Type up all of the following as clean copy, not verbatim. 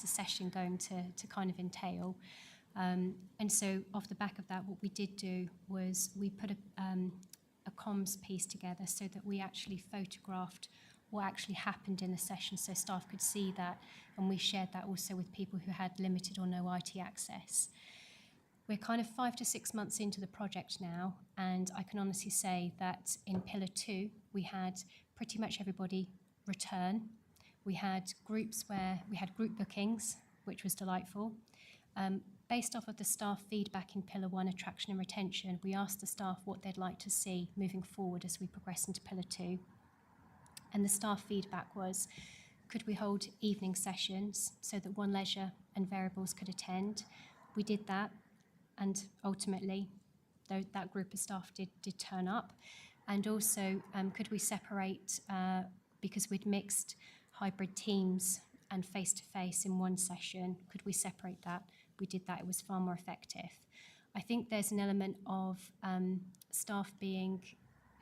the session going to kind of entail. And so off the back of that, what we did do was we put a comms piece together so that we actually photographed what actually happened in the session so staff could see that, and we shared that also with people who had limited or no IT access. We're kind of 5 to 6 months into the project now, and I can honestly say that in Pillar 2, we had pretty much everybody return. We had groups where we had group bookings, which was delightful. Based off of the staff feedback in Pillar 1, attraction and retention, we asked the staff what they'd like to see moving forward as we progress into Pillar 2. And the staff feedback was, could we hold evening sessions so that One Leisure and Variables could attend? We did that, and ultimately, that group of staff did turn up. And also, could we separate, because we'd mixed hybrid teams and face-to-face in one session, could we separate that? We did that, it was far more effective. I think there's an element of staff being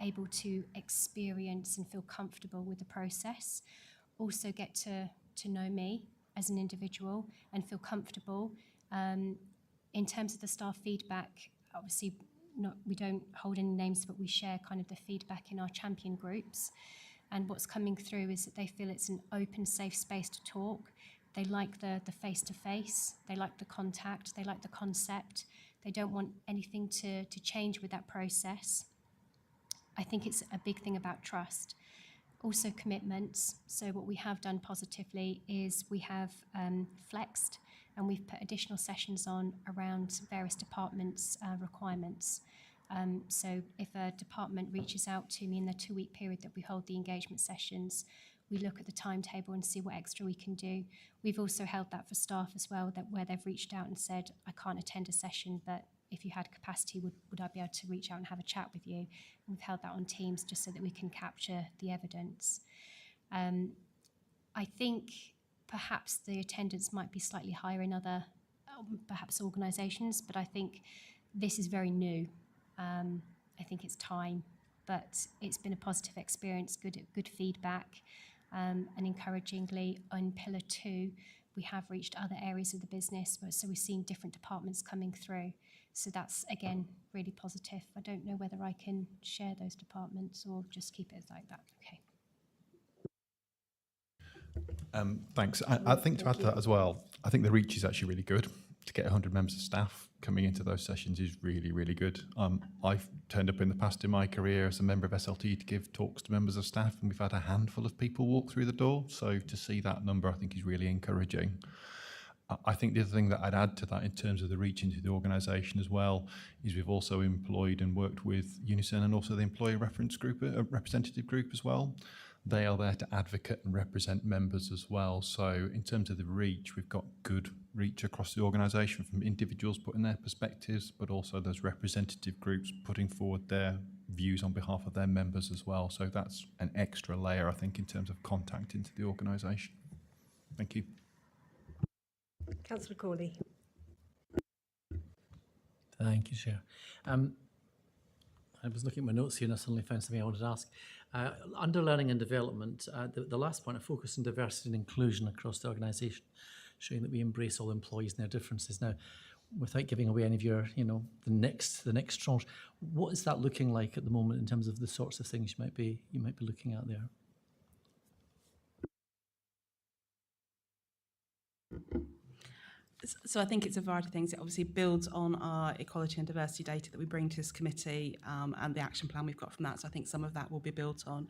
able to experience and feel comfortable with the process, also get to know me as an individual and feel comfortable. In terms of the staff feedback, obviously we don't hold any names, but we share kind of the feedback in our champion groups. And what's coming through is that they feel it's an open, safe space to talk. They like the face-to-face, they like the contact, they like the concept. They don't want anything to change with that process. I think it's a big thing about trust. Also commitments. So what we have done positively is we have flexed, and we've put additional sessions on around various departments' requirements. So if a department reaches out to me in the 2-week period that we hold the engagement sessions, we look at the timetable and see what extra we can do. We've also held that for staff as well, that where they've reached out and said, I can't attend a session, but if you had capacity, would I be able to reach out and have a chat with you? And we've held that on Teams just so that we can capture the evidence. I think perhaps the attendance might be slightly higher in other, perhaps organisations, but I think this is very new. I think it's time, but it's been a positive experience, good feedback, and encouragingly on Pillar 2, we have reached other areas of the business, so we've seen different departments coming through. So that's, again, really positive. I don't know whether I can share those departments or just keep it like that. Okay. Thanks. I think to add to that as well, I think the reach is actually really good. To get 100 members of staff coming into those sessions is really, really good. I've turned up in the past in my career as a member of SLT to give talks to members of staff, and we've had a handful of people walk through the door. So to see that number, I think is really encouraging. I think the other thing that I'd add to that in terms of the reach into the organisation as well is we've also employed and worked with Unison and also the employee reference group, representative group as well. They are there to advocate and represent members as well. So in terms of the reach, we've got good reach across the organisation from individuals putting their perspectives, but also those representative groups putting forward their views on behalf of their members as well. So that's an extra layer, I think, in terms of contact into the organisation. Thank you. Councillor Corley. Thank you, Chair. I was looking at my notes here and I suddenly found something I wanted to ask. Under learning and development, the last point, a focus on diversity and inclusion across the organisation, showing that we embrace all employees and their differences. Now, without giving away any of your, the next tranche, what is that looking like at the moment in terms of the sorts of things you might be looking at there? So I think it's a variety of things. It obviously builds on our equality and diversity data that we bring to this committee and the action plan we've got from that. So I think some of that will be built on.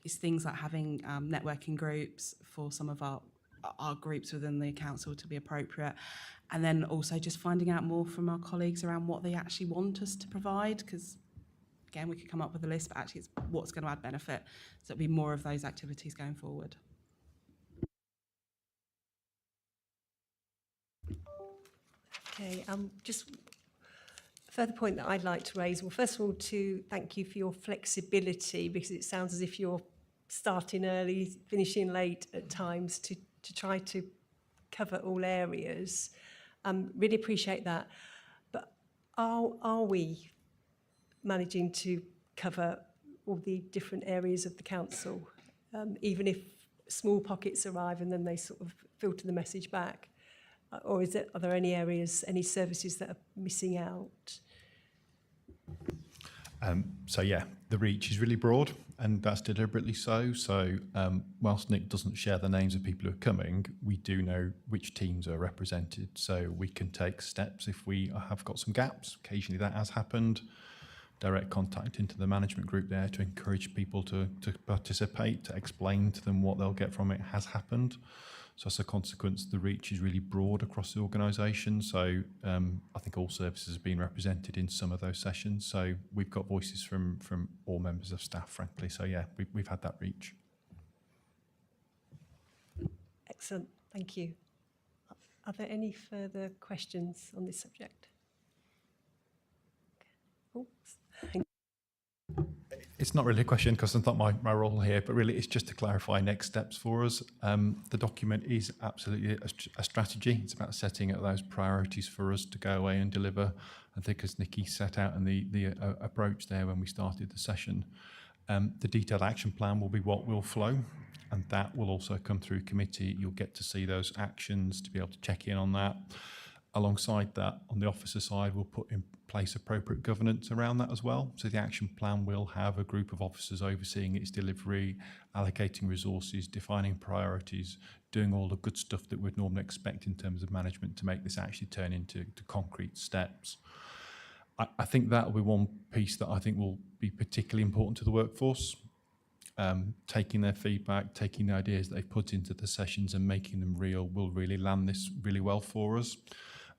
It's things like having networking groups for some of our groups within the council to be appropriate. And then also just finding out more from our colleagues around what they actually want us to provide, because again, we could come up with a list, but actually it's what's going to add benefit. So it'll be more of those activities going forward. Okay, just a further point that I'd like to raise. Well, first of all, to thank you for your flexibility, because it sounds as if you're starting early, finishing late at times to try to cover all areas. Really appreciate that. But are we managing to cover all the different areas of the council, even if small pockets arrive and then they sort of filter the message back? Or are there any areas, any services that are missing out? So yeah, the reach is really broad, and that's deliberately so. So whilst Nick doesn't share the names of people who are coming, we do know which teams are represented. So we can take steps if we have got some gaps. Occasionally that has happened. Direct contact into the management group there to encourage people to participate, to explain to them what they'll get from it has happened. So as a consequence, the reach is really broad across the organisation. So I think all services have been represented in some of those sessions. So we've got voices from all members of staff, frankly. So yeah, we've had that reach. Excellent, thank you. Are there any further questions on this subject? Oh, It's not really a question because it's not my role here, but really it's just to clarify next steps for us. The document is absolutely a strategy. It's about setting out those priorities for us to go away and deliver. I think as Nikki set out in the approach there when we started the session, the detailed action plan will be what will flow, and that will also come through committee. You'll get to see those actions to be able to check in on that. Alongside that, on the officer side, we'll put in place appropriate governance around that as well. So the action plan will have a group of officers overseeing its delivery, allocating resources, defining priorities, doing all the good stuff that we'd normally expect in terms of management to make this actually turn into concrete steps. I think that will be one piece that I think will be particularly important to the workforce. Taking their feedback, taking the ideas they've put into the sessions and making them real will really land this really well for us.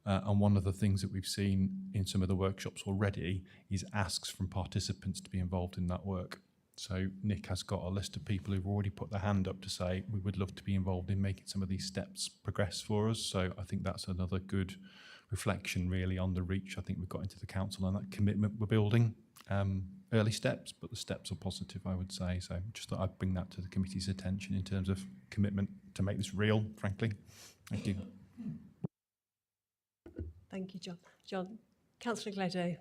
And one of the things that we've seen in some of the workshops already is asks from participants to be involved in that work. So Nick has got a list of people who've already put their hand up to say, we would love to be involved in making some of these steps progress for us. So I think that's another good reflection really on the reach I think we've got into the council and that commitment we're building. Early steps, but the steps are positive, I would say. So just thought I'd bring that to the committee's attention in terms of commitment to make this real, frankly. Thank you. thank you, John. John, Councillor Gledo.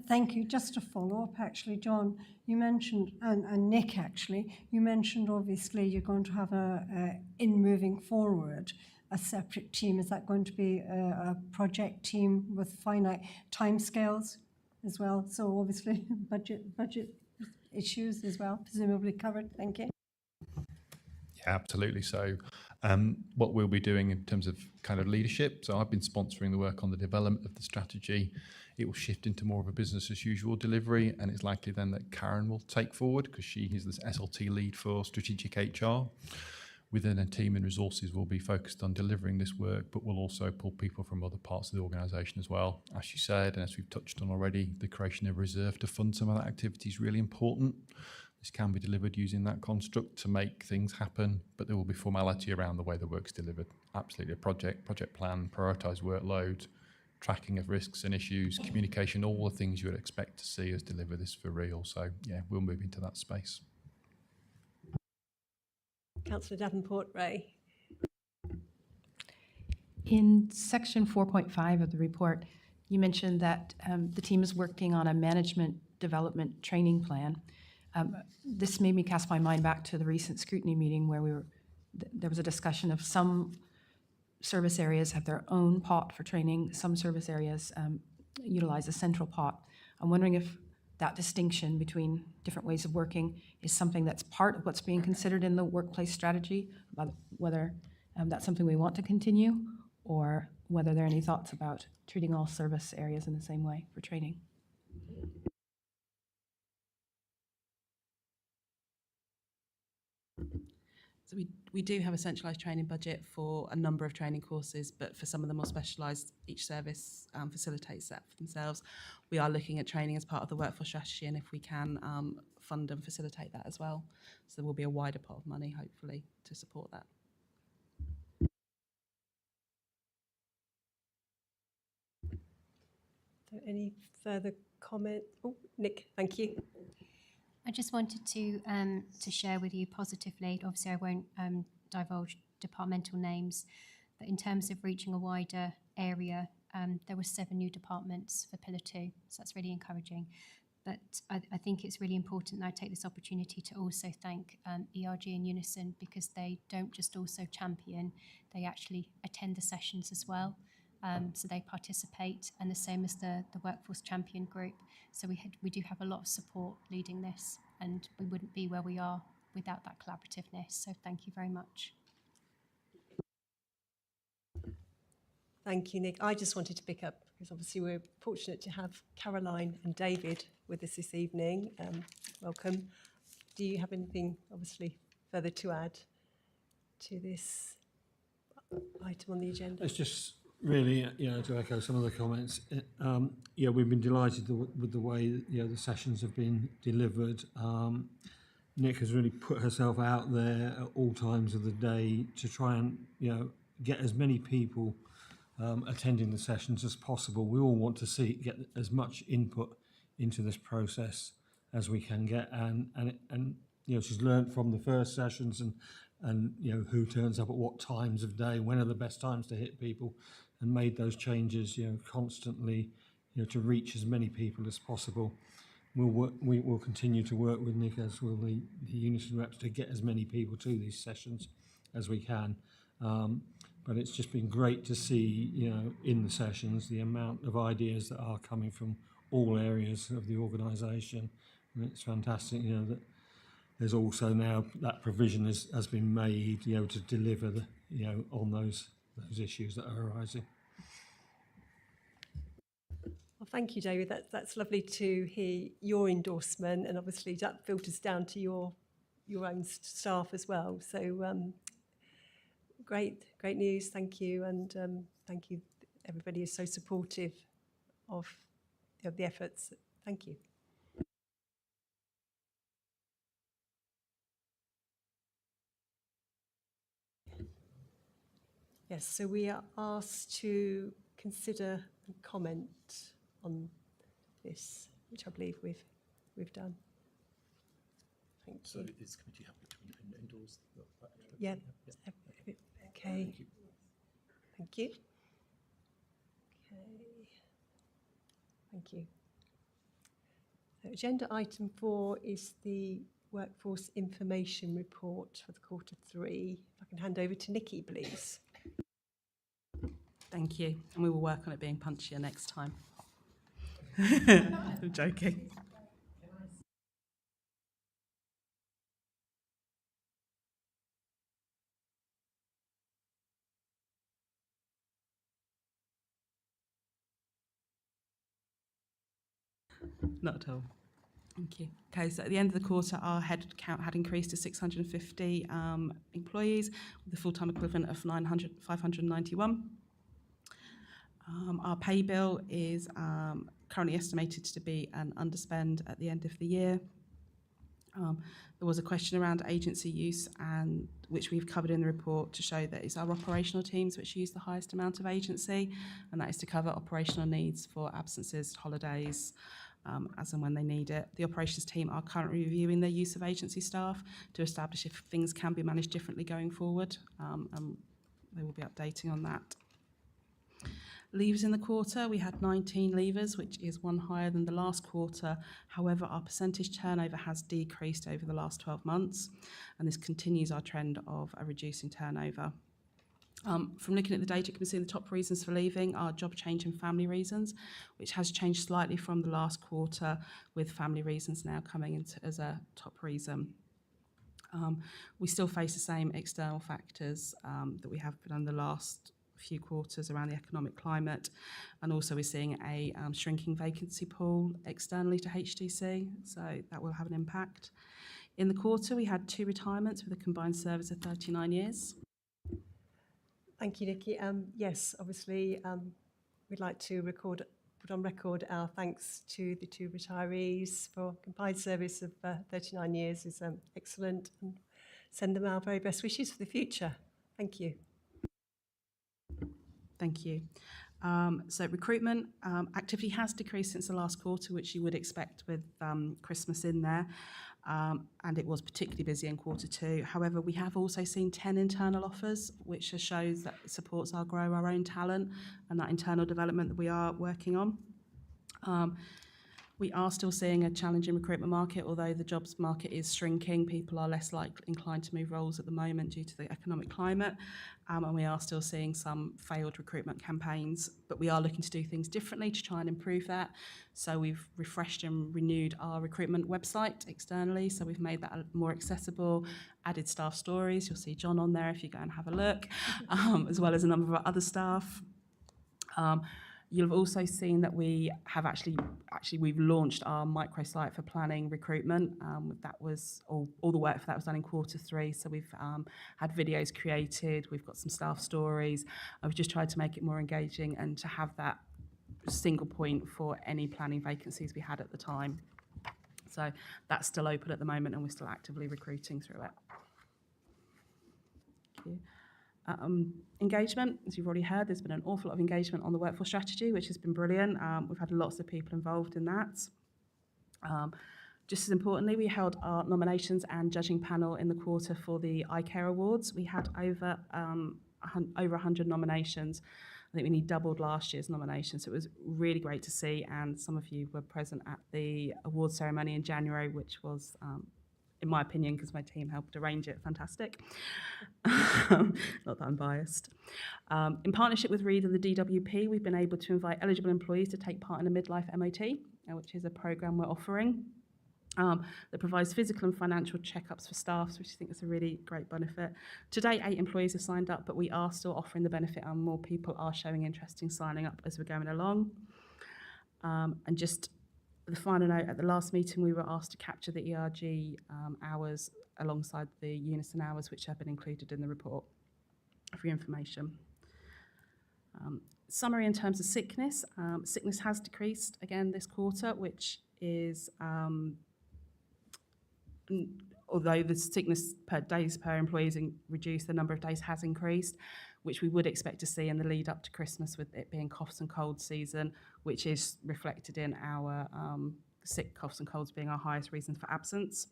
Thank you. Just to follow up, actually, John, you mentioned, and Nick, actually, you mentioned obviously you're going to have in moving forward, a separate team. Is that going to be a project team with finite timescales as well? So obviously budget issues as well, presumably covered. Thank you. Yeah, absolutely. So what we'll be doing in terms of kind of leadership, so I've been sponsoring the work on the development of the strategy. It will shift into more of a business as usual delivery, and it's likely then that Karen will take forward because she is this SLT lead for strategic HR. Within a team and resources will be focused on delivering this work, but we'll also pull people from other parts of the organisation as well. As you said, and as we've touched on already, the creation of a reserve to fund some of that activity is really important. This can be delivered using that construct to make things happen, but there will be formality around the way the work's delivered. Absolutely, a project plan, prioritised workload, tracking of risks and issues, communication, all the things you would expect to see us deliver this for real. So yeah, we'll move into that space. Councillor Davenport-Ray. In section 4.5 of the report, you mentioned that the team is working on a management development training plan. This made me cast my mind back to the recent scrutiny meeting where there was a discussion of some service areas have their own pot for training, some service areas utilize a central pot. I'm wondering if that distinction between different ways of working is something that's part of what's being considered in the workplace strategy, about whether that's something we want to continue, or whether there are any thoughts about treating all service areas in the same way for training. So we do have a centralised training budget for a number of training courses, but for some of the more specialised, each service facilitates that for themselves. We are looking at training as part of the workforce strategy, and if we can fund and facilitate that as well. So there will be a wider pot of money, hopefully, to support that. So any further comment? Oh, Nick, thank you. I just wanted to share with you positively. Obviously, I won't divulge departmental names, but in terms of reaching a wider area, there were 7 new departments for Pillar 2, so that's really encouraging. But I think it's really important that I take this opportunity to also thank ERG and Unison, because they don't just also champion, they actually attend the sessions as well. So they participate, and the same as the Workforce Champion Group. So we do have a lot of support leading this, and we wouldn't be where we are without that collaborativeness. So thank you very much. Thank you, Nick. I just wanted to pick up, because obviously we're fortunate to have Caroline and David with us this evening. Welcome. Do you have anything, obviously, further to add to this item on the agenda? It's just really, to echo some of the comments. We've been delighted with the way the sessions have been delivered. Nick has really put herself out there at all times of the day to try and get as many people attending the sessions as possible. We all want to get as much input into this process as we can get, and she's learned from the first sessions and who turns up at what times of day, when are the best times to hit people, and made those changes constantly to reach as many people as possible. We will continue to work with Nick, as will the Unison reps, to get as many people to these sessions as we can. But it's just been great to see, in the sessions, the amount of ideas that are coming from all areas of the organisation. It's fantastic, that there's also now that provision has been made, to deliver on those issues that are arising. Well, thank you, David. That's lovely to hear your endorsement, and obviously that filters down to your own staff as well. So great news. Thank you, and thank you. Everybody is so supportive of the efforts. Thank you. Yes, so we are asked to consider and comment on this, which I believe we've done. Thank you. So is committee happy to endorse that? Yeah. Okay. Thank you. Okay. Thank you. So agenda item 4 is the Workforce Information Report for the quarter 3. If I can hand over to Nikki, please. Thank you. And we will work on it being punchier next time. I'm joking. Not at all. Thank you. Okay, so at the end of the quarter, our head count had increased to 650 employees, with a full-time equivalent of 591. Our pay bill is currently estimated to be an underspend at the end of the year. There was a question around agency use, and which we've covered in the report, to show that it's our operational teams which use the highest amount of agency, and that is to cover operational needs for absences, holidays, as and when they need it. The operations team are currently reviewing their use of agency staff to establish if things can be managed differently going forward, and they will be updating on that. Leavers in the quarter, we had 19 leavers, which is one higher than the last quarter. However, our percentage turnover has decreased over the last 12 months, and this continues our trend of a reducing turnover. From looking at the data, you can see the top reasons for leaving are job change and family reasons, which has changed slightly from the last quarter, with family reasons now coming into as a top reason. We still face the same external factors that we have been in the last few quarters around the economic climate, and also we're seeing a shrinking vacancy pool externally to HTC, so that will have an impact. In the quarter, we had 2 retirements with a combined service of 39 years. Thank you, Nikki. Yes, obviously, we'd like to put on record our thanks to the 2 retirees for combined service of 39 years. Is excellent, and send them our very best wishes for the future. Thank you. Thank you. So recruitment activity has decreased since the last quarter, which you would expect with Christmas in there, and it was particularly busy in quarter 2. However, we have also seen 10 internal offers, which shows that it supports our grow our own talent and that internal development that we are working on. We are still seeing a challenging recruitment market, although the jobs market is shrinking. People are less inclined to move roles at the moment due to the economic climate, and we are still seeing some failed recruitment campaigns, but we are looking to do things differently to try and improve that. So we've refreshed and renewed our recruitment website externally, so we've made that more accessible, added staff stories. You'll see John on there if you go and have a look, as well as a number of our other staff. You'll have also seen that we have actually we've launched our microsite for planning recruitment. That was all the work for that was done in Q3. So we've had videos created. We've got some staff stories. I've just tried to make it more engaging and to have that single point for any planning vacancies we had at the time. So that's still open at the moment, and we're still actively recruiting through it. Thank you. Engagement, as you've already heard, there's been an awful lot of engagement on the workforce strategy, which has been brilliant. We've had lots of people involved in that. Just as importantly, we held our nominations and judging panel in the quarter for the iCare Awards. We had over 100 nominations. I think we doubled last year's nominations, so it was really great to see, and some of you were present at the award ceremony in January, which was in my opinion, because my team helped arrange it, fantastic. Not that I'm biased. In partnership with Reed and the DWP, we've been able to invite eligible employees to take part in a midlife MOT, which is a programme we're offering that provides physical and financial checkups for staff, which I think is a really great benefit. To date, 8 employees have signed up, but we are still offering the benefit, and more people are showing interest in signing up as we're going along. And just the final note, at the last meeting we were asked to capture the ERG hours alongside the Unison hours, which have been included in the report for your information. Summary in terms of sickness. Sickness has decreased again this quarter, which is, although the sickness per days per employee is reduced, the number of days has increased, which we would expect to see in the lead up to Christmas, with it being coughs and colds season, which is reflected in our sick coughs and colds being our highest reason for absence.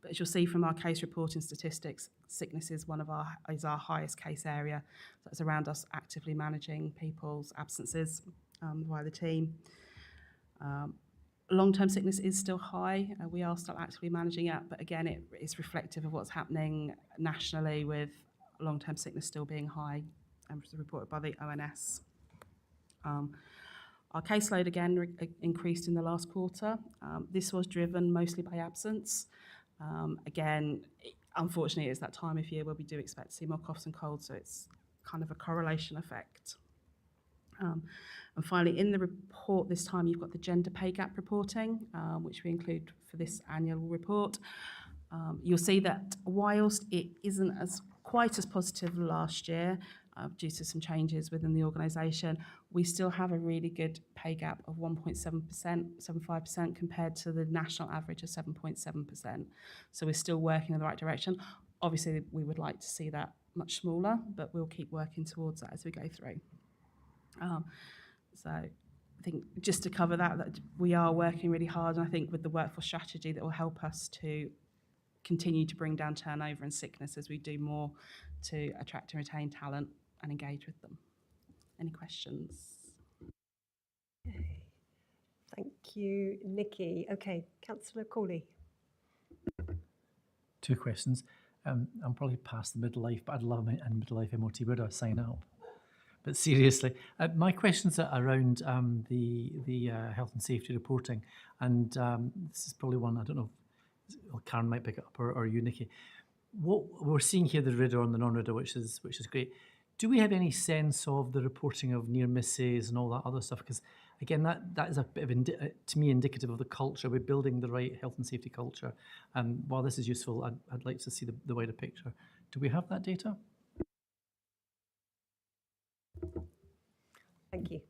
But as you'll see from our case reporting statistics, sickness is our highest case area. So it's around us actively managing people's absences via the team. Long-term sickness is still high. We are still actively managing it, but again, it is reflective of what's happening nationally, with long-term sickness still being high, and was reported by the ONS. Our caseload again increased in the last quarter. This was driven mostly by absence. Again, unfortunately, it's that time of year where we do expect to see more coughs and colds, so it's kind of a correlation effect. And finally, in the report this time, you've got the gender pay gap reporting, which we include for this annual report. You'll see that whilst it isn't quite as positive last year, due to some changes within the organisation, we still have a really good pay gap of 1.75% compared to the national average of 7.7%. So we're still working in the right direction. Obviously, we would like to see that much smaller, but we'll keep working towards that as we go through. So I think just to cover that we are working really hard, and I think with the workforce strategy that will help us to continue to bring down turnover and sickness as we do more to attract and retain talent and engage with them. Any questions? Okay. Thank you, Nikki. Okay, Councillor Cawley. 2 questions. I'm probably past the midlife, but I'd love a midlife MOT. Where do I sign up? But seriously, my questions are around the health and safety reporting, and this is probably one I don't know if Karen might pick it up, or you, Nikki. What we're seeing here, the RIDDOR and the non-RIDDOR, which is great. Do we have any sense of the reporting of near misses and all that other stuff? Because again, that is a bit of to me indicative of the culture. We're building the right health and safety culture. And while this is useful, I'd like to see the wider picture. Do we have that data? Thank you.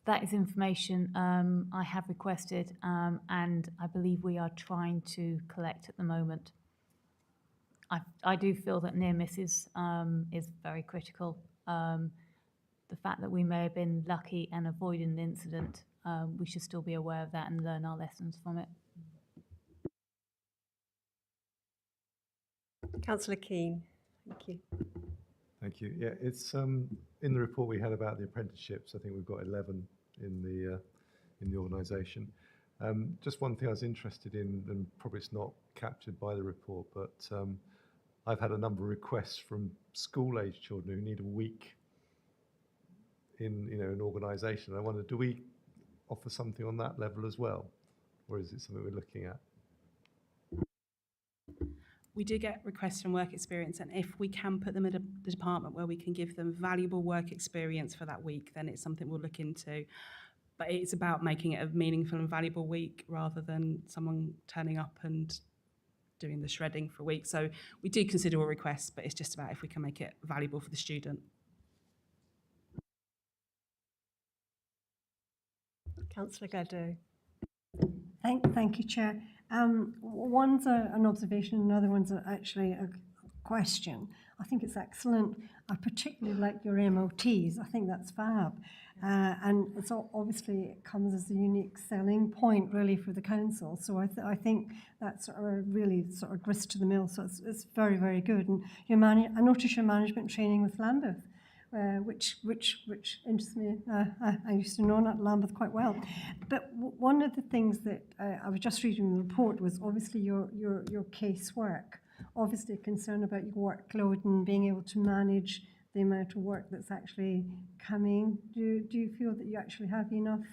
That is information I have requested, and I believe we are trying to collect at the moment. I do feel that near misses is very critical. The fact that we may have been lucky and avoided an incident, we should still be aware of that and learn our lessons from it. Councillor Keane. Thank you. Thank you. Yeah, it's in the report we had about the apprenticeships, I think we've got 11 in the organisation. Just one thing I was interested in, and probably it's not captured by the report, but I've had a number of requests from school-age children who need a week in an organisation. I wonder, do we offer something on that level as well, or is it something we're looking at? We do get requests from work experience, and if we can put them in the department where we can give them valuable work experience for that week, then it's something we'll look into. But it's about making it a meaningful and valuable week rather than someone turning up and doing the shredding for a week. So we do consider all requests, but it's just about if we can make it valuable for the student. Councillor Gladdow. Thank you, Chair. One's an observation, another one's actually a question. I think it's excellent. I particularly like your MOTs. I think that's fab. And it's obviously it comes as a unique selling point really for the council. So I think that's really sort of grist to the mill. So it's very, very good. And I notice your management training with Lambeth. Which interests me. I used to know Lambeth quite well. But one of the things that I was just reading in the report was obviously your casework. Obviously a concern about your workload and being able to manage the amount of work that's actually coming. Do you feel that you actually have enough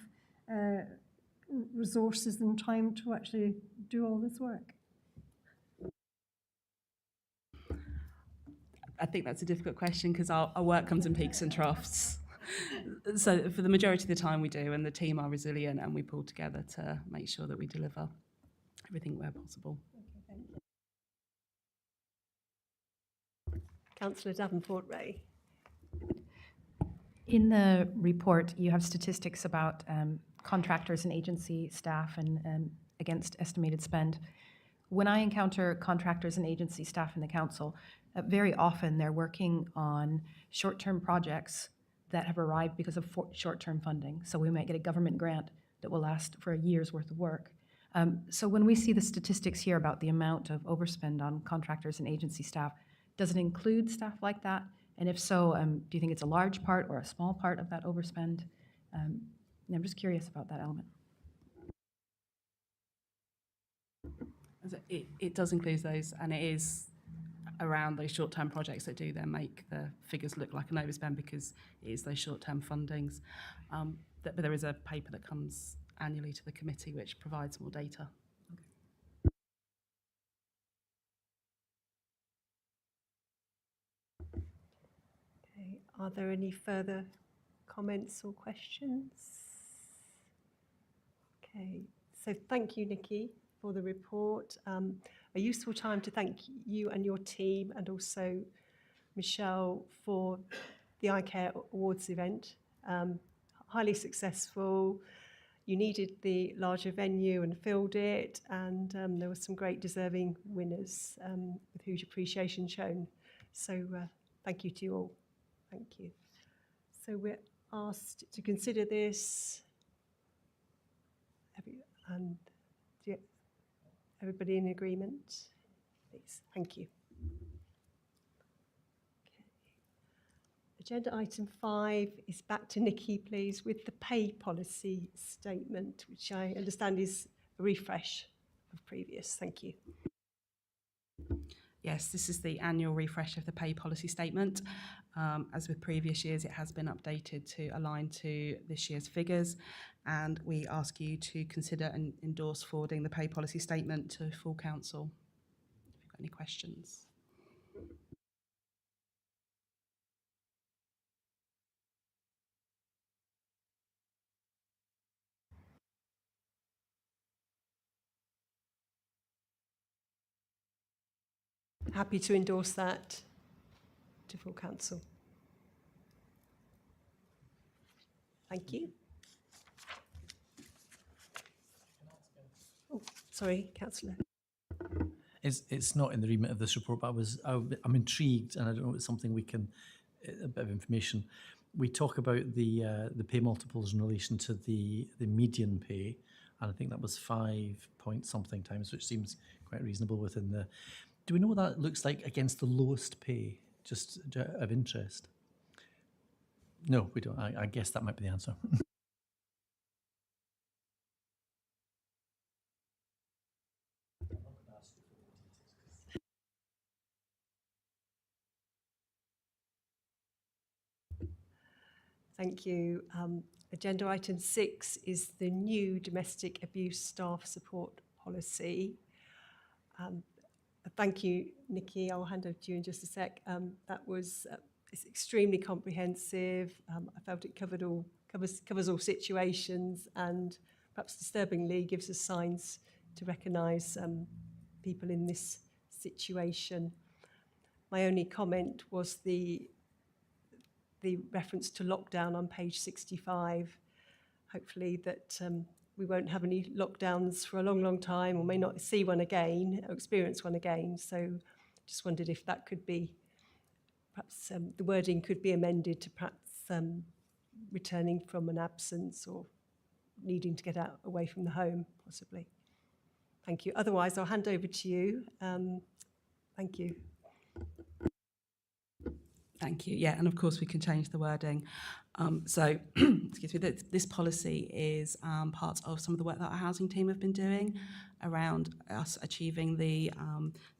resources and time to actually do all this work? I think that's a difficult question because our work comes in peaks and troughs. So for the majority of the time we do, and the team are resilient and we pull together to make sure that we deliver everything where possible. Councillor Davenport-Ray. In the report, you have statistics about contractors and agency staff and against estimated spend. When I encounter contractors and agency staff in the council, very often they're working on short-term projects that have arrived because of short-term funding. So we might get a government grant that will last for a year's worth of work. So when we see the statistics here about the amount of overspend on contractors and agency staff, does it include staff like that? And if so, do you think it's a large part or a small part of that overspend? I'm just curious about that element. It does include those, and it is around those short-term projects that do then make the figures look like an overspend because it is those short-term fundings. But there is a paper that comes annually to the committee which provides more data. Okay. Are there any further comments or questions? Okay, so thank you, Nikki, for the report. A useful time to thank you and your team, and also Michelle for the iCare Awards event. Highly successful. You needed the larger venue and filled it, and there were some great deserving winners with huge appreciation shown. So thank you to you all. Thank you. So we're asked to consider this. And everybody in agreement? Please, thank you. Okay. Agenda item 5 is back to Nikki, please, with the pay policy statement, which I understand is a refresh of previous. Thank you. Yes, this is the annual refresh of the pay policy statement. As with previous years, it has been updated to align to this year's figures, and we ask you to consider and endorse forwarding the pay policy statement to full council. If you've got any questions. Happy to endorse that to full council. Thank you. Oh, sorry, Councillor. It's not in the remit of this report, but I'm intrigued, and I don't know if it's something we can, a bit of information. We talk about the pay multiples in relation to the median pay, and I think that was 5 point something times, which seems quite reasonable within the. Do we know what that looks like against the lowest pay, just of interest? No, we don't. I guess that might be the answer. Thank you. Agenda item 6 is the new domestic abuse staff support policy. Thank you, Nikki. I'll hand over to you in just a sec. That was it's extremely comprehensive. I felt it covers all situations, and perhaps disturbingly gives us signs to recognise people in this situation. My only comment was the reference to lockdown on page 65. Hopefully that we won't have any lockdowns for a long, long time, or may not see one again, or experience one again. So just wondered if that could be, perhaps the wording could be amended to perhaps returning from an absence or needing to get out away from the home, possibly. Thank you. Otherwise, I'll hand over to you. Thank you. Thank you. Yeah, and of course we can change the wording. Excuse me, this policy is part of some of the work that our housing team have been doing around us achieving the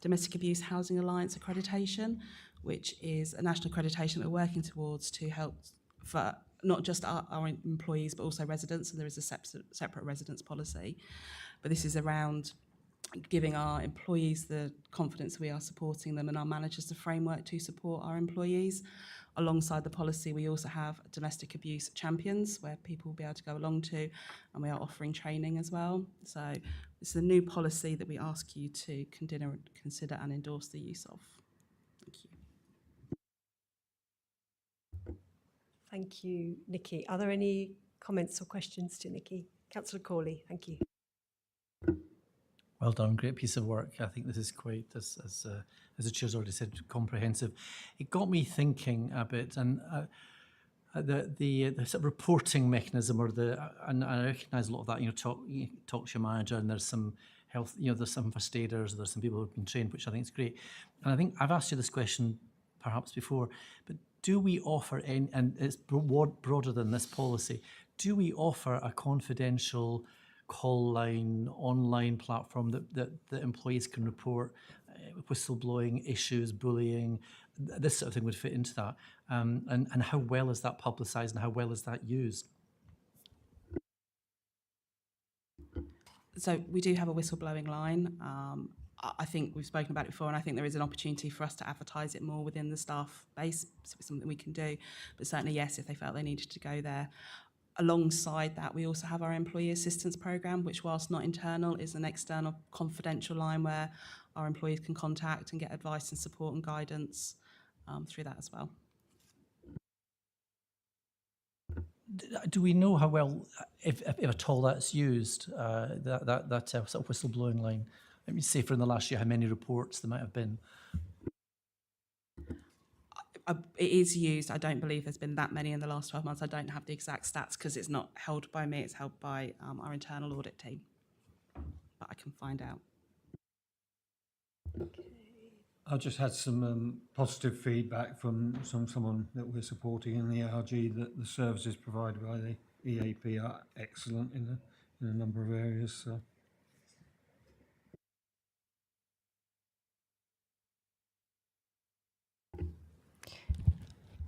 Domestic Abuse Housing Alliance accreditation, which is a national accreditation that we're working towards to help for not just our employees but also residents, and there is a separate residents policy. But this is around giving our employees the confidence we are supporting them, and our managers the framework to support our employees. Alongside the policy, we also have domestic abuse champions where people will be able to go along to, and we are offering training as well. So this is a new policy that we ask you to consider and endorse the use of. Thank you. Thank you, Nikki. Are there any comments or questions to Nikki? Councillor Corley, thank you. Well done, great piece of work. I think this is quite, as the chair's already said, comprehensive. It got me thinking a bit, and the sort of reporting mechanism, and I recognise a lot of that. Talk to your manager, and there's some health. There's some first aiders, there's some people who've been trained, which I think is great. And I think I've asked you this question perhaps before, but do we offer any? And it's broader than this policy. Do we offer a confidential call line, online platform that employees can report whistleblowing issues, bullying, this sort of thing would fit into that? And how well is that publicised, and how well is that used? So we do have a whistleblowing line. I think we've spoken about it before, and I think there is an opportunity for us to advertise it more within the staff base. So it's something we can do. But certainly, yes, if they felt they needed to go there. Alongside that, we also have our employee assistance programme, which, whilst not internal, is an external confidential line where our employees can contact and get advice and support and guidance through that as well. Do we know how well, if at all, that's used, that sort of whistleblowing line? Let me say, for in the last year, how many reports there might have been? It is used. I don't believe there's been that many in the last 12 months. I don't have the exact stats because it's not held by me. It's held by our internal audit team. But I can find out. I just had some positive feedback from someone that we're supporting in the ARG that the services provided by the EAP are excellent in a number of areas. So.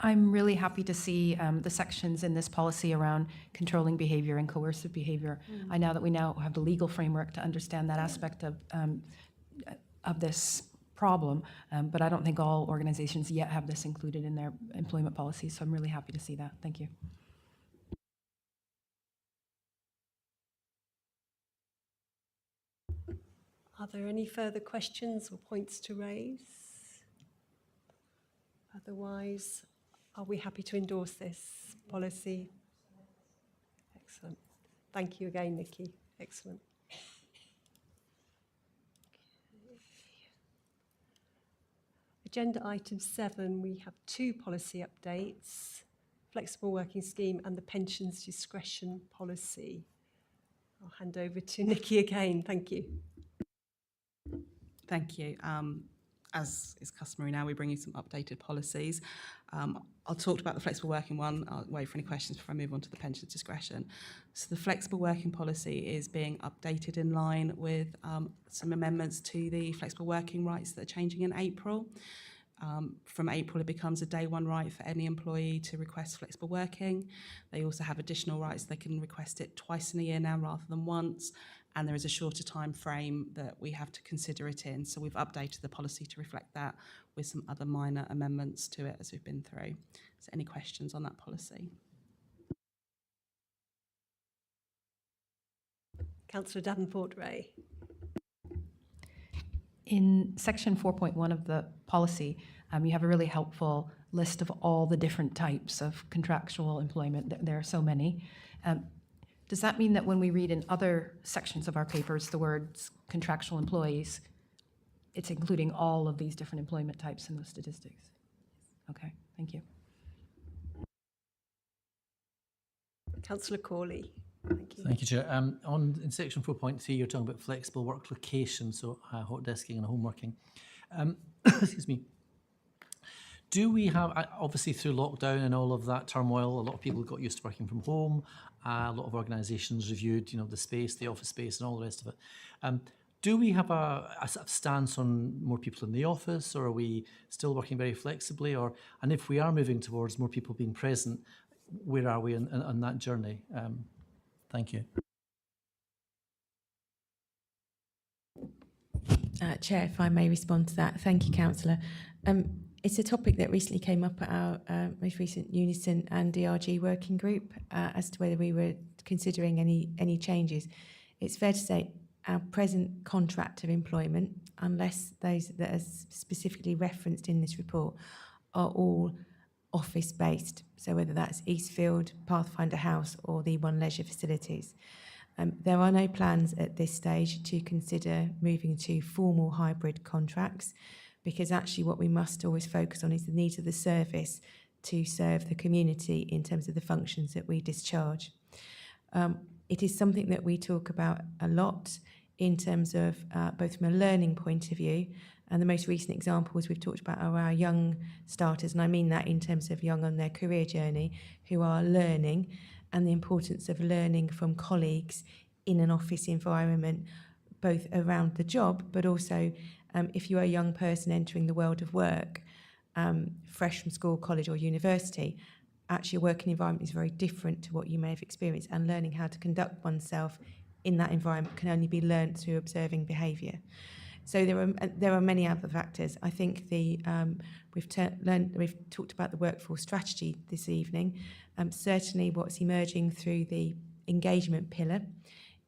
I'm really happy to see the sections in this policy around controlling behaviour and coercive behaviour. I know that we now have the legal framework to understand that aspect of this problem, but I don't think all organisations yet have this included in their employment policies, so I'm really happy to see that. Thank you. Are there any further questions or points to raise? Otherwise, are we happy to endorse this policy? Excellent. Thank you again, Nikki. Excellent. Agenda item 7, we have 2 policy updates, flexible working scheme and the pensions discretion policy. I'll hand over to Nikki again. Thank you. Thank you. as is customary now, we bring you some updated policies. I'll talk about the flexible working one. I'll wait for any questions before I move on to the pensions discretion. So the flexible working policy is being updated in line with some amendments to the flexible working rights that are changing in April. From April, it becomes a day one right for any employee to request flexible working. They also have additional rights. They can request it twice in a year now rather than once. And there is a shorter time frame that we have to consider it in. So we've updated the policy to reflect that with some other minor amendments to it as we've been through. So any questions on that policy? Councillor Davenport-Ray. In section 4.1 of the policy, you have a really helpful list of all the different types of contractual employment. There are so many. Does that mean that when we read in other sections of our papers the words contractual employees, it's including all of these different employment types in those statistics? Okay, thank you. Councillor Corley. Thank you. Thank you, Chair. In section 4.3, you're talking about flexible work location, so hot desking and home working. Excuse me. Do we have, obviously through lockdown and all of that turmoil, a lot of people got used to working from home. A lot of organisations reviewed, the space, the office space, and all the rest of it. Do we have a sort of stance on more people in the office, or are we still working very flexibly? And if we are moving towards more people being present, where are we on that journey? Thank you. Chair, if I may respond to that. Thank you, Councillor. It's a topic that recently came up at our most recent Unison and DRG working group as to whether we were considering any changes. It's fair to say our present contract of employment, unless those that are specifically referenced in this report, are all office-based. So whether that's Eastfield, Pathfinder House or the One Leisure facilities. There are no plans at this stage to consider moving to formal hybrid contracts, because actually what we must always focus on is the needs of the service to serve the community in terms of the functions that we discharge. It is something that we talk about a lot in terms of both from a learning point of view, and the most recent examples we've talked about are our young starters, and I mean that in terms of young on their career journey who are learning, and the importance of learning from colleagues in an office environment, both around the job, but also if you're a young person entering the world of work, fresh from school, college or university, actually a working environment is very different to what you may have experienced, and learning how to conduct oneself in that environment can only be learnt through observing behaviour. So there are many other factors. I think we've talked about the workforce strategy this evening. Certainly what's emerging through the engagement pillar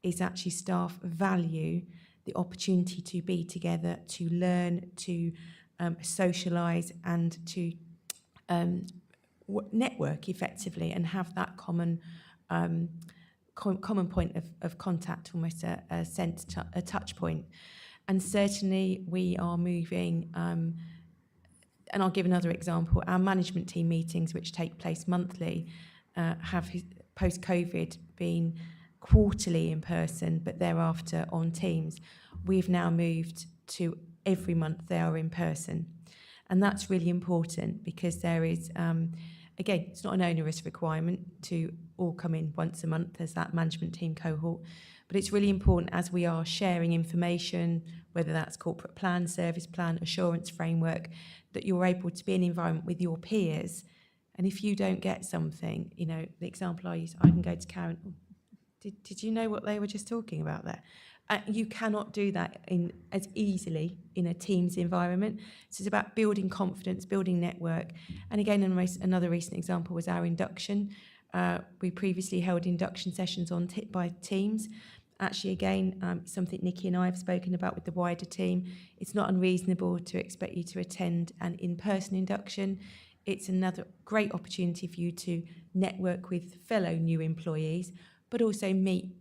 is actually staff value the opportunity to be together, to learn, to socialise and to network effectively and have that common point of contact, almost a touch point. And certainly we are moving, and I'll give another example, our management team meetings, which take place monthly, have post-COVID been quarterly in person, but thereafter on Teams. We've now moved to every month they are in person. And that's really important because there is, again, it's not an onerous requirement to all come in once a month as that management team cohort, but it's really important as we are sharing information, whether that's corporate plan, service plan, assurance framework, that you're able to be in an environment with your peers. And if you don't get something, the example I use, I can go to Karen, did you know what they were just talking about there? You cannot do that as easily in a Teams environment. So it's about building confidence, building network. And again, another recent example was our induction. We previously held induction sessions by Teams. Actually, again, something Nikki and I have spoken about with the wider team. It's not unreasonable to expect you to attend an in-person induction. It's another great opportunity for you to network with fellow new employees, but also meet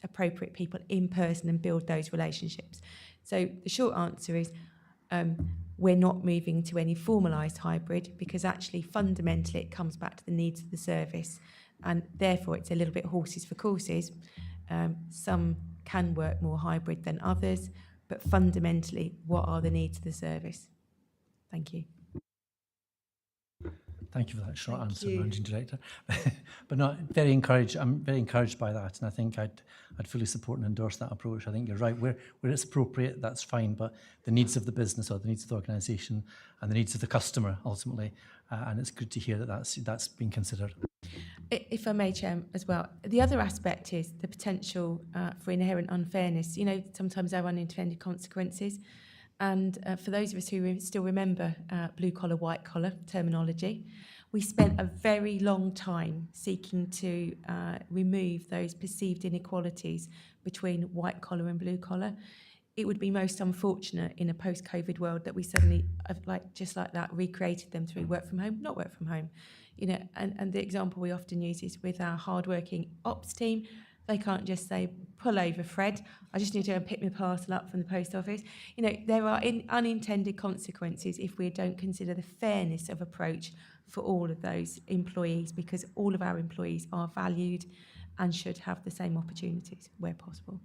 appropriate people in person and build those relationships. So the short answer is we're not moving to any formalised hybrid because actually fundamentally it comes back to the needs of the service, and therefore it's a little bit horses for courses. Some can work more hybrid than others, but fundamentally, what are the needs of the service? Thank you. Thank you for that short Thank answer, you. Managing Director. But no, very encouraged. I'm very encouraged by that, and I think I'd fully support and endorse that approach. I think you're right. Where it's appropriate, that's fine. But the needs of the business or the needs of the organisation and the needs of the customer ultimately, and it's good to hear that that's been considered. If I may, Chair, as well, the other aspect is the potential for inherent unfairness. You know, sometimes there are unintended consequences. And for those of us who still remember blue collar, white collar terminology, we spent a very long time seeking to remove those perceived inequalities between white collar and blue collar. It would be most unfortunate in a post-COVID world that we suddenly, just like that, recreated them through work from home, not work from home. You know, and the example we often use is with our hardworking ops team. They can't just say, pull over, Fred. I just need to go and pick my parcel up from the post office. You know, there are unintended consequences if we don't consider the fairness of approach for all of those employees, because all of our employees are valued and should have the same opportunities where possible.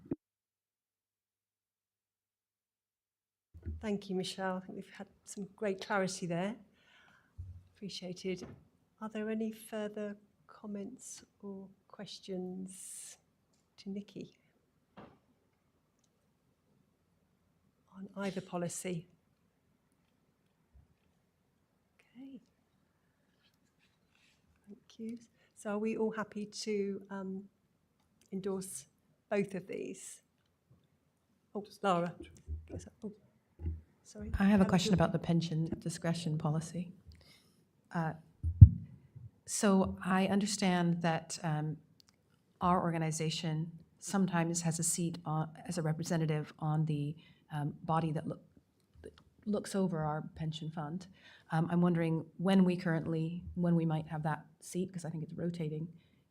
Thank you, Michelle. I think we've had some great clarity there. Appreciated. Are there any further comments or questions to Nikki on either policy? Okay. Thank you. So are we all happy to endorse both of these? Oh, Lara. Oh, sorry. I have a question about the pension discretion policy. So I understand that our organisation sometimes has a seat as a representative on the body that looks over our pension fund. I'm wondering when we might have that seat, because I think it's rotating,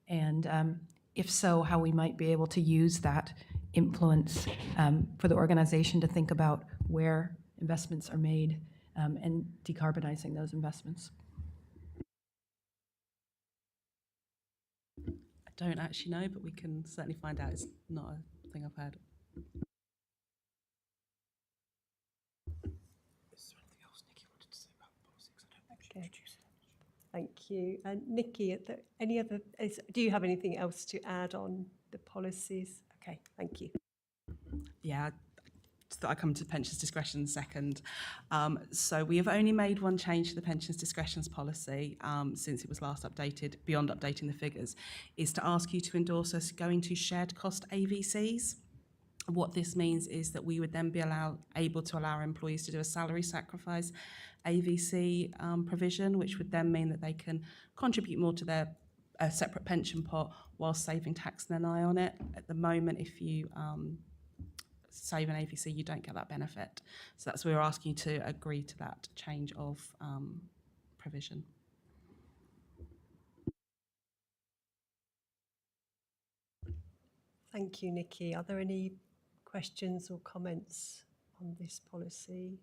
and if so, how we might be able to use that influence for the organisation to think about where investments are made and decarbonising those investments. I don't actually know, but we can certainly find out. It's not a thing I've heard. Is there anything else Nikki wanted to say about the policy? Because I don't think Okay. Thank you. And Nikki, do you have anything else to add on the policies? Okay, thank you. Yeah, I come to pensions discretion second. So we have only made one change to the pensions discretions policy since it was last updated, beyond updating the figures, is to ask you to endorse us going to shared cost AVCs. What this means is that we would then be able to allow our employees to do a salary sacrifice AVC provision, which would then mean that they can contribute more to their separate pension pot whilst saving tax and NI on it. At the moment, if you save an AVC, you don't get that benefit. So that's why we're asking you to agree to that change of provision. Thank you, Nikki. Are there any questions or comments on this policy?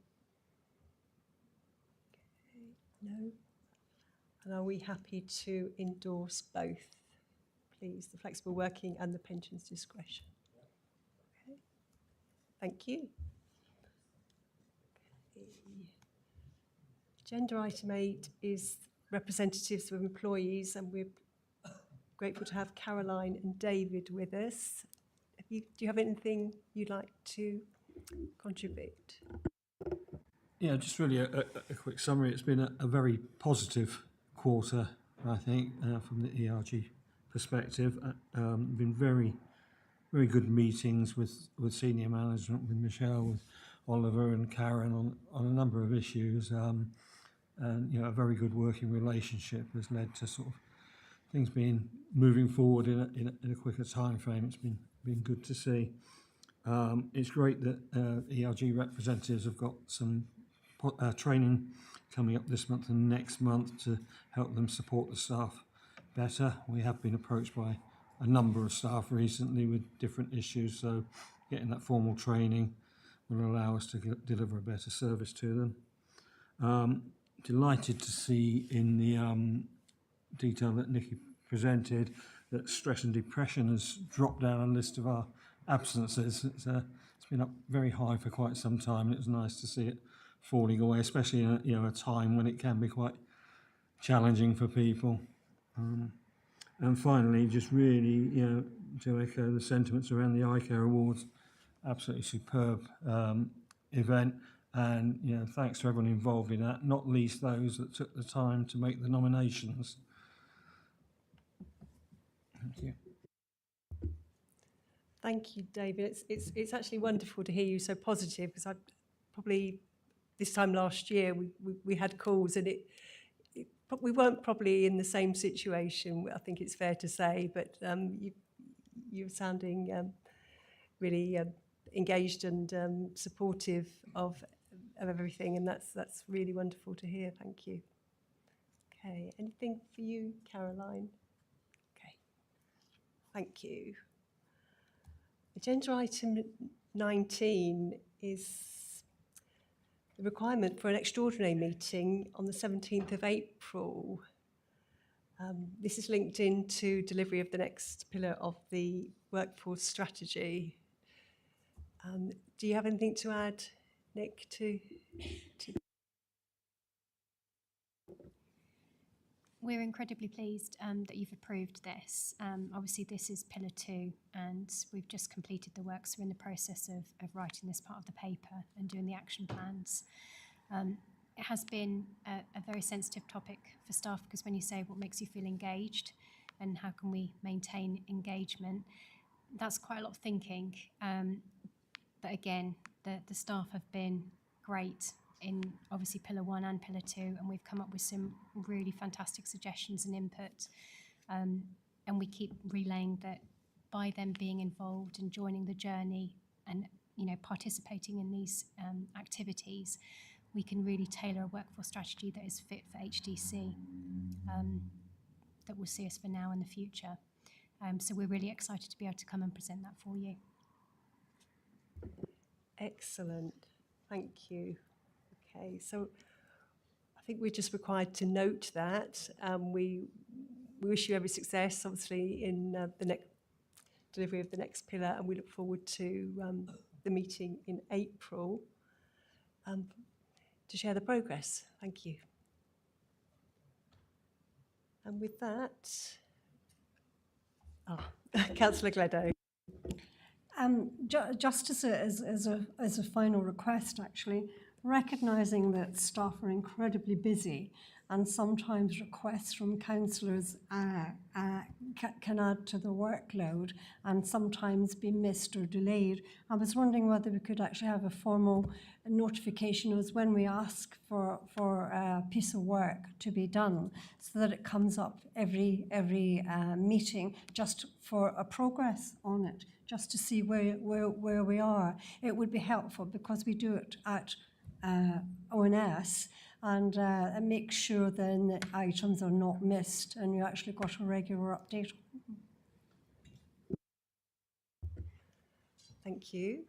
Okay, no? And are we happy to endorse both, please, the flexible working and the pensions discretion? Okay. Thank you. Okay. Agenda item 8 is representatives of employees, and we're grateful to have Caroline and David with us. Do you have anything you'd like to contribute? Yeah, just really a quick summary. It's been a very positive quarter, I think, from the ERG perspective. Been very, very good meetings with senior management, with Michelle, with Oliver and Karen on a number of issues. And a very good working relationship has led to sort of things being moving forward in a quicker time frame. It's been good to see. It's great that ERG representatives have got some training coming up this month and next month to help them support the staff better. We have been approached by a number of staff recently with different issues, so getting that formal training will allow us to deliver a better service to them. Delighted to see in the detail that Nikki presented that stress and depression has dropped down a list of our absences. It's it's been up very high for quite some time, and it's nice to see it falling away, especially in a time when it can be quite challenging for people. And finally, just really, to echo the sentiments around the iCare Awards, absolutely superb event. And, thanks to everyone involved in that, not least those that took the time to make the nominations. Thank you. Thank you, David. It's actually wonderful to hear you so positive, because I probably this time last year we had calls and we weren't probably in the same situation, I think it's fair to say, but you're sounding really engaged and supportive of everything, and that's really wonderful to hear. Thank you. Okay, anything for you, Caroline? Okay, thank you. Agenda item 19 is the requirement for an extraordinary meeting on the 17th of April. This is linked into delivery of the next pillar of the workforce strategy. Do you have anything to add, Nick, to We're incredibly pleased that you've approved this. Obviously, this is Pillar 2, and we've just completed the work, so we're in the process of writing this part of the paper and doing the action plans. It has been a very sensitive topic for staff, because when you say what makes you feel engaged and how can we maintain engagement, that's quite a lot of thinking. But again, the staff have been great in obviously Pillar 1 and Pillar 2, and we've come up with some really fantastic suggestions and input. And we keep relaying that by them being involved and joining the journey and participating in these activities, we can really tailor a workforce strategy that is fit for HDC, that will see us for now and the future. So we're really excited to be able to come and present that for you. Excellent, thank you. Okay, so I think we're just required to note that. We wish you every success, obviously, in the next delivery of the next pillar, and we look forward to the meeting in April to share the progress. Thank you. And with that, Councillor Gleadow. Just as a final request, actually, recognising that staff are incredibly busy and sometimes requests from councillors can add to the workload and sometimes be missed or delayed. I was wondering whether we could actually have a formal notification as when we ask for a piece of work to be done, so that it comes up every meeting, just for a progress on it, just to see where we are. It would be helpful, because we do it at ONS, and make sure then that items are not missed and you actually got a regular update. Thank you.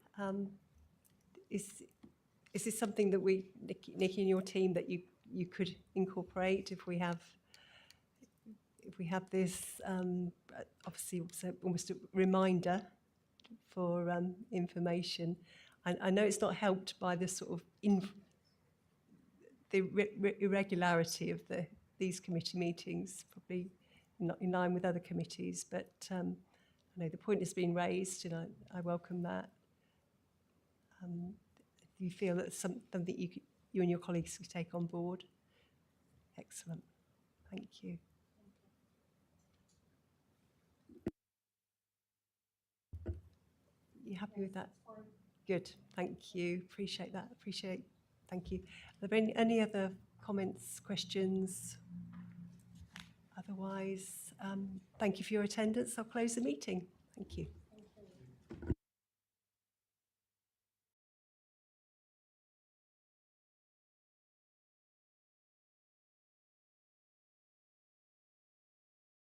Is this something that Nikki and your team, that you could incorporate if we have this? Obviously, also almost a reminder for information. I know it's not helped by the sort of irregularity of these committee meetings, probably not in line with other committees, but I know the point has been raised, and I welcome that. Do you feel that's something that you and your colleagues could take on board? Excellent. Thank you. You happy with that? Good. Thank you. Appreciate that. Thank you. Are there any other comments, questions? Otherwise, thank you for your attendance. I'll close the meeting. Thank you.